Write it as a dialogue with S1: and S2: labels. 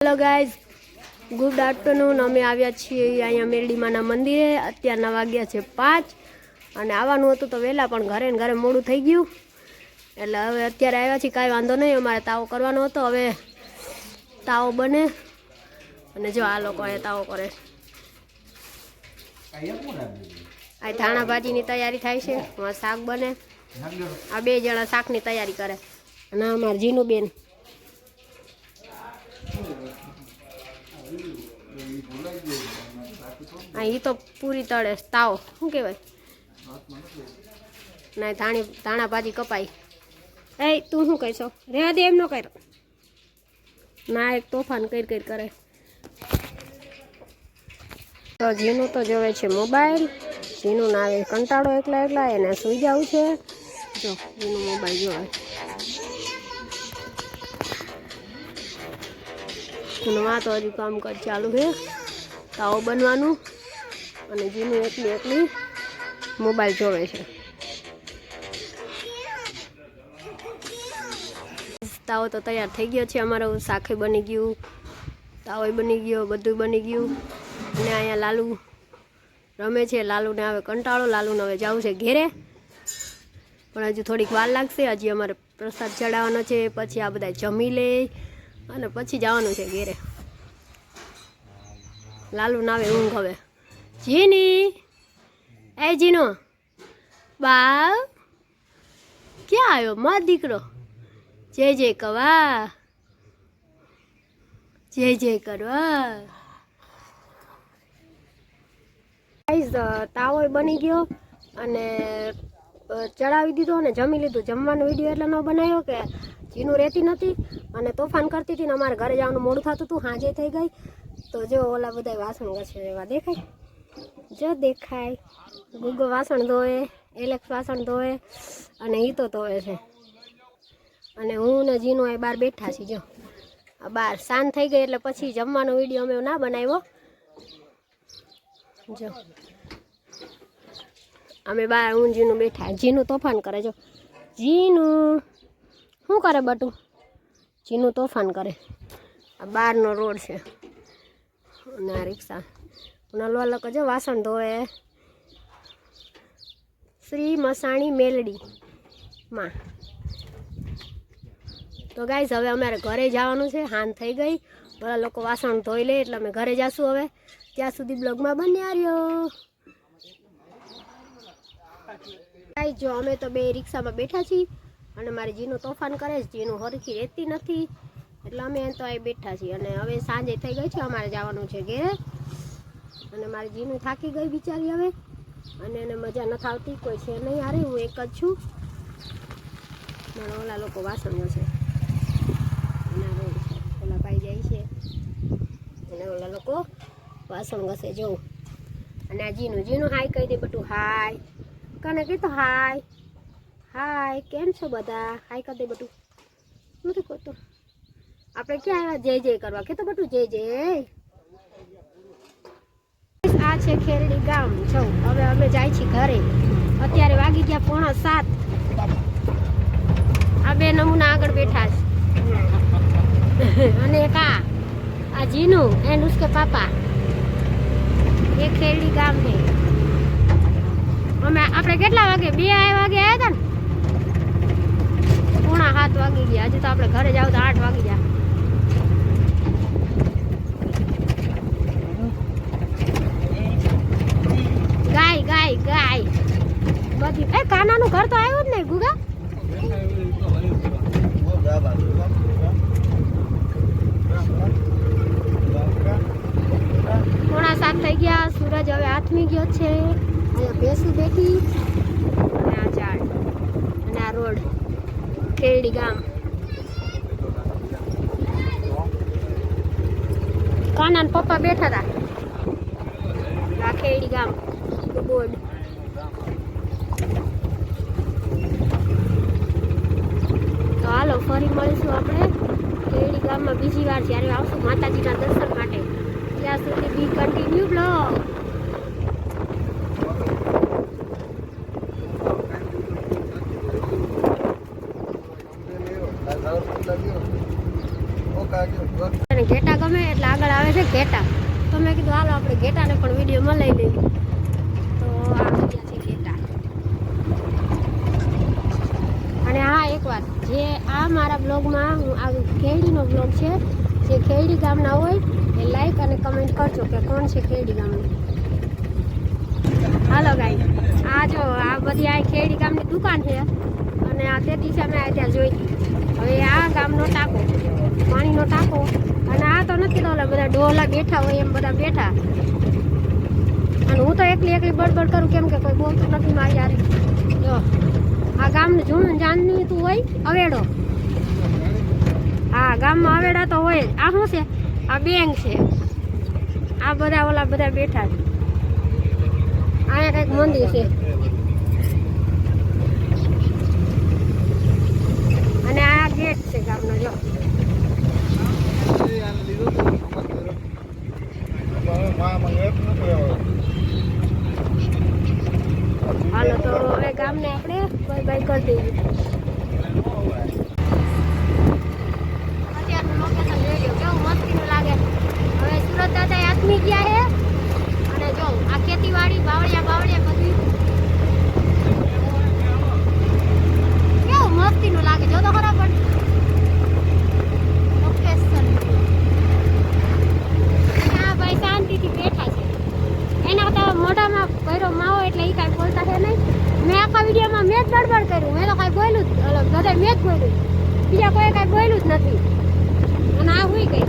S1: Hello guys good afternoon. अमे आव्या छीए अहींया मेरडीमाना मंदिरे। अत्याરના વાગ્યા છે 5 અને આવવાનું હતું તો વહેલા પણ ઘરે ને ઘરે મોડું થઈ ગયું એટલે હવે અત્યારે આવ્યા છીએ। કાંઈ વાંધો નહીં, અમારે તાવો કરવાનો હતો, હવે તાવો બને અને જો આ લોકો અહીંયા તાવો કરે। આ ધાણા ભાજીની તૈયારી થાય છે, શાક બને, આ બે જણા શાકની તૈયારી કરે અને અમારા જીનુબેન અહીં તો પૂરી તળે તાવ શું કહેવાય ના ધાણા ભાજી કપાઈ। એ તું શું કહેશો? રહેવા દે, એમ ન કર ના, એક તોફાન કરી કરે। તો જીનું તો જોવે છે મોબાઈલ, જીનું ના આવે કંટાળો એકલા એને સુઈ જવું છે। જો જીનું મોબાઈલ જોવે, માં તો હજુ કામકાજ ચાલુ છે, તાવો બનવાનું અને જીનું એકલી મોબાઈલ જોવે છે। તાવો તો તૈયાર થઈ ગયો છે અમારો, શાકે બની ગયું, તાવો બની ગયો, બધું બની ગયું અને અહીંયા લાલુ રમે છે। લાલુને આવે કંટાળો, લાલુને હવે જવું છે ઘેરે, પણ હજુ થોડીક વાર લાગશે। હજી અમારે પ્રસાદ ચડાવવાનો છે, પછી આ બધા જમી લે અને પછી જવાનું છે ઘેરે। લાલુ ના આવે ઊંઘ હવે। જીની એ જીનો બા ક્યાં આવ્યો મત દીકરો? જય જય કવા, જય કરવા। તાવો બની ગયો અને ચડાવી દીધો અને જમી લીધું। જમવાનો વિડીયો એટલે ન બનાવ્યો કે જીનું રહેતી નથી અને તોફાન કરતી હતી ને અમારે ઘરે જવાનું મોડું થતું હતું, હાજે થઈ ગઈ। તો જો ઓલા બધા વાસણ ઘસે એવા દેખાય, જો દેખાય, ગુગો વાસણ ધોવે, એલેક્સ વાસણ ધોવે અને ઈ તો ધોવે છે અને હું ને જીનું એ બહાર બેઠા છીએ। જો આ બહાર સાંજ થઈ ગઈ એટલે પછી જમવાનો વિડીયો અમે ના બનાવ્યો। જો અમે બહાર હું જીનું બેઠા, જીનું તોફાન કરે। જો જીનું શું કરે બટું? જીનું તોફાન કરે। આ બહારનો રોડ છે અને આ રિક્ષા નલવા લોકો જો વાસણ ધોવે। શ્રી મસાણી મેલડી માં તો ગાઈસ હવે અમારે ઘરે જવાનું છે, હાન થઈ ગઈ, બધા લોકો વાસણ ધોઈ લે એટલે અમે ઘરે જાશું હવે। ત્યાં સુધી બ્લોગમાં બન્યા રહ્યો। ગાઈસ જો અમે તો બે રિક્ષામાં બેઠા છીએ અને મારી જીનું તોફાન કરે છે, જીનું હરખી રહેતી નથી એટલે અમે તો અહીં બેઠા છીએ અને હવે સાંજે થઈ ગઈ છે, અમારે જવાનું છે ઘેરે અને મારી જીનું થાકી ગઈ બિચારી હવે અને એને મજા નથી આવતી, કોઈ છે નહીં હારે, હું એક જ છું। મારા ઓલા લોકો વાસણ ઘસે અને ઓલા ભાઈ જાય છે અને ઓલા લોકો વાસણ ઘસે જોઉં અને આ જીનું હાય કહી દે બટું, હાય કને કીધું હાય કેમ છો બધા? હાય કરી દે બટું, નથી કહેતો। આપણે ક્યાં આવ્યા? જય કરવા કે તો બટું જય। આ છે ખેરડી ગામ। જો હવે અમે જાય છીએ ઘરે, અત્યારે વાગી ગયા 6:45। આ બે નમૂના આગળ બેઠા છે અને એક આ જીનું એન્ડ ઉસકે પાપા। એ ખેરડી ગામ છે। અમે આપણે કેટલા વાગે? 2 વાગે આવ્યા હતા ને, 6:45 વાગી ગયા, હજુ તો આપણે ઘરે જાવ તો 8 વાગી ગયા। ગાય બધી એ કાનાનું ઘર તો આવ્યું જ નહીં ગુગા। 6:45 થઈ ગયા। સૂરજ હવે આથમી ગયો છે। અહીંયા ભેંસું બેઠી અને આ ઝાડ અને આ રોડ ખેરડી ગામ। કાના ને પપ્પા બેઠા હતા। આ ખેરડી ગામ બોર્ડ। તો હાલો ફરી મળીશું આપણે ખેરડી ગામમાં બીજી વાર જ્યારે આવશું માતાજીના દર્શન માટે। ત્યાં સુધી બી કન્ટિન્યુ બ્લોગ। ઘેટા ગમે ઘેટા. તો મેં કીધું હાલો આપણે ઘેટાને પણ વિડીયોમાં લઈ લઈએ. તો આ ગયા છે ઘેટા. અને હા એક વાત, જે આ મારા બ્લોગમાં હું આ ખેડીનો બ્લોગ છે, જે ખેડી ગામના હોય એ લાઈક અને કમેન્ટ કરજો કે કોણ છે ખેડી ગામનું. હાલો ગાઈ, આ જો આ બધી આ ખેડી ગામની દુકાન છે અને આ તે દિવસે અમે આ ત્યાં જોઈ. હવે આ ગામનો ટાંકો, પાણીનો ટાંકો. અને આ તો નથી તો બધા ડોલા બેઠા હોય એમ બધા બેઠા. અને હું તો એકલી બડબડ કરું કેમ કે કોઈ બોલતું નથી મારી યારે. જો આ ગામનું જૂનું જાણીતું હોય અવેડો. હા ગામમાં અવેડા તો હોય જ. આ શું છે? આ બેંક છે. આ બધા ઓલા બધા બેઠા છે. અહીંયા કંઈક મંદિર છે. અને આ ગેટ છે ગામનો. જો હાલો તો હવે ગામને આપણે બાય બાય કરી દઈએ. અત્યારનું લોકેશન જોઈ લો કેવું મસ્તીનું લાગે. હવે સુરત દાદા આથમી ગયા છે અને જો આ ખેતીવાડી બાવળિયા બધી કેવું મસ્તીનું લાગે. જો તો ખરા પણ લોકેશન આ ભાઈ શાંતિથી બેઠા છે. એના તો મોઢામાં ભર્યો માવો એટલે એ કાંઈ બોલતા છે નહીં. મેં આખા વિડીયોમાં મેં જ બડબડ કર્યું. મેં તો કાંઈ બોલ્યું જ બધા મેં જ બોલ્યું. બીજા કોઈ કાંઈ બોલ્યું જ નથી. અને આ હુઈ ગઈ.